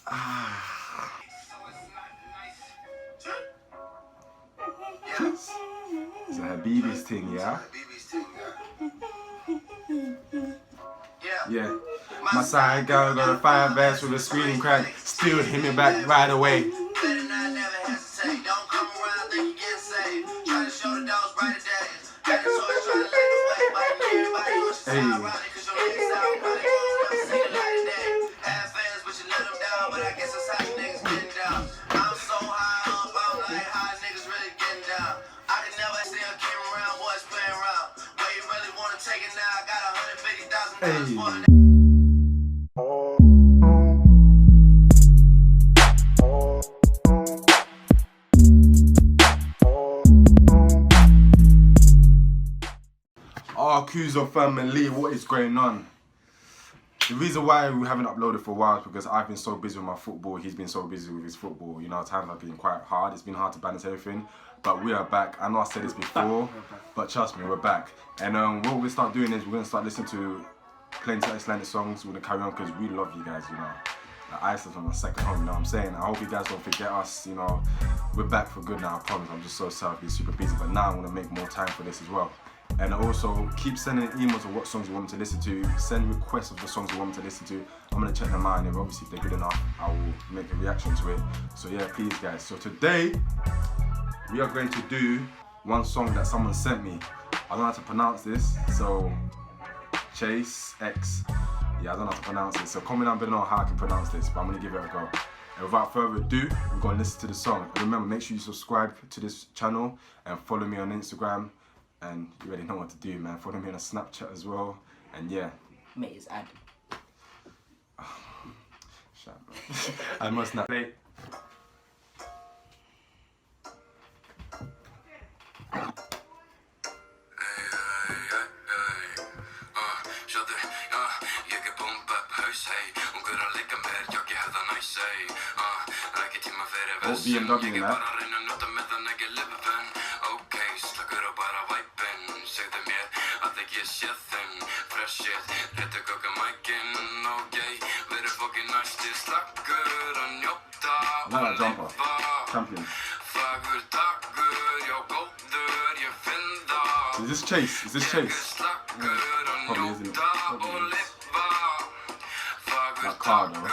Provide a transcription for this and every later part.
It's a Habibi's thing, yeah? Yeah. My side girl got a fire vest with a screaming crack. Still hit me back right away. Kuzo family, what is going on? The reason why we haven't uploaded for a while is because I've been so busy with my football, he's been so busy with his football. You know, times have been quite hard, it's been hard to balance everything. But we are back. I know I said this before, but trust me, we're back. And what we'll start doing is we're going to start listening to plenty of Icelandic songs. We're going to carry on because we love you guys, you know. Like, Iceland's my second home, you know what I'm saying? I hope you guys don't forget us, you know. We're back for good now, I promise. I'm just so sorry, I've super busy, but now I'm going to make more time for this as well. And also, keep sending emails of what songs you want me to listen to. Send requests of the songs you want me to listen to. I'm going to check them out, and obviously if they're good enough, I will make a reaction to it. So yeah, please guys. So today, we are going to do one song that someone sent me. I don't know how to pronounce this, so Chase X. Yeah, I don't know how to pronounce it. So comment down below how I can pronounce this, but I'm going to give it a go. And without further ado, we're going to listen to the song. And remember, make sure you subscribe to this channel and follow me on Instagram. And you already know what to do, man. Follow me on a Snapchat as well. And yeah. Mate, it's ad. Shut up, bro. I must not. Play. Oh, BMW, man. Another jumper. Champion. Is this Chase? Is this Chase? Yeah. Probably isn't it? Probably is. That car though.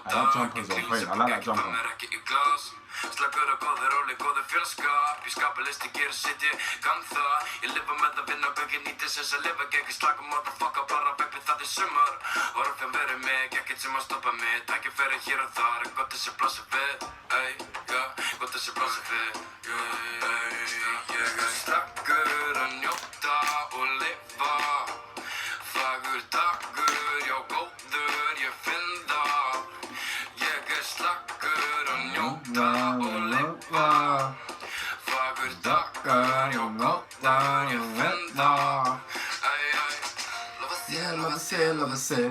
I love jumpers though, wait, I like that jumper. Slagur og góður, róleg, góður fjölskap. Ég skapa listi, gera sitt, ég kann það. Ég lifa með að vinna, byggja nýtis þess að lifa. Gekk slagur, motherfucker, bara baby, það sumar. Orð fyrir verið mig, ekkert sem að stoppa mig. Tækja fyrir hér og þar, gott þessi blássi við. Gott þessi blássi við. Ég slagur að njóta og lifa. Fagur dagur, já góður, ég finn það. Ég slagur að njóta og lifa. Fagur dagur, já góður, ég finn það. Lofa sér.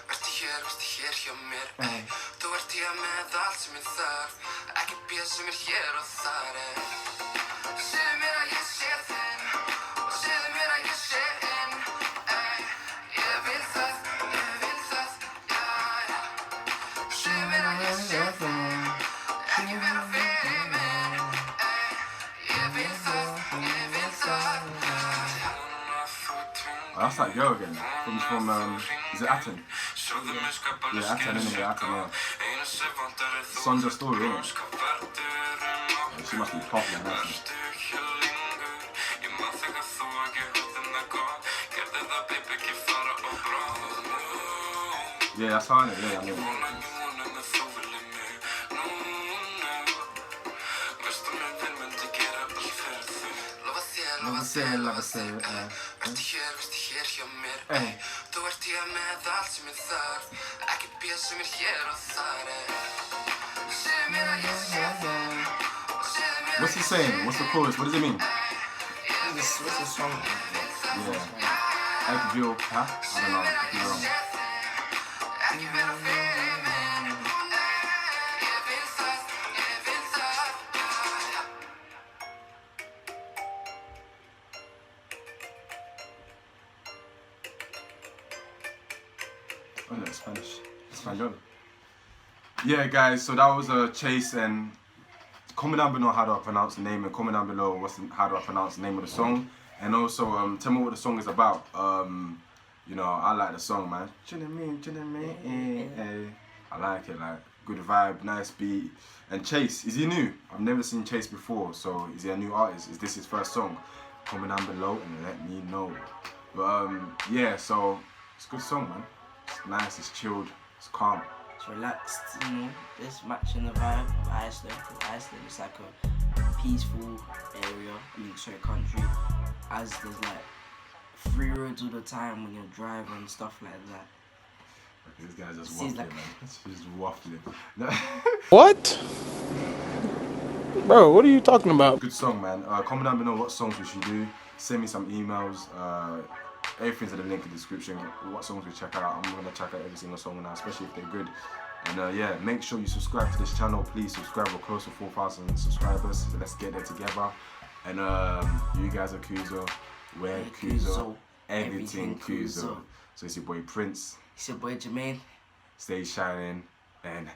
Vertu hér hjá mér. Þú ert hér með allt sem ég þarf. Ekki bíða sem hér og þar. Segðu mér að ég sé þinn. Og segðu mér að ég sé inn. Ég vil það. Segðu mér að ég sé þinn. Ekki vera fyrir minn. Ég vil það. Oh, that's that girl again. From is it Atten? Yeah, Atten, innit? Yeah, Atten, yeah. Sonja Story, innit? Yeah, she must be popular, man. Yeah, that's her, innit? Yeah, I know. Love say, Vertu hér hjá mér, ey. Þú ert hér með allt sem ég þarf. Ekkert bíð sem hér og þar, ey. Segðu mér að ég sé þér. What's he saying? What's the chorus? What does it mean? What's the song? Yeah. Ekville, huh? I don't know. Could be wrong. Oh no, Spanish. Espanol. Yeah, guys. So that was Chase, and comment down below how do I pronounce the name, and comment down below how do I pronounce the name of the song, and also tell me what the song is about. You know, I like the song, man. I like it, like good vibe, nice beat. And Chase, is he new? I've never seen Chase before, so is he a new artist? Is this his first song? Comment down below and let me know. But yeah, so it's a good song, man. It's nice, it's chilled, it's calm. It's relaxed, you know. Just matching the vibe of Iceland. Iceland is like a peaceful area. Country. As there's like free roads all the time when you're driving and stuff like that. This guy's just waffling, man. He's just waffling. What? Bro, what are you talking about? Good song, man. Comment down below what songs we should do. Send me some emails. Everything's in the link in the description. What songs we check out. I'm gonna check out every single song now, especially if they're good. And yeah, make sure you subscribe to this channel. Please subscribe. We're close to 4,000 subscribers. So let's get there together. And you guys are Kuzo. We're Kuzo. Everything Kuzo. So it's your boy Prince. It's your boy Jermaine. Stay shining and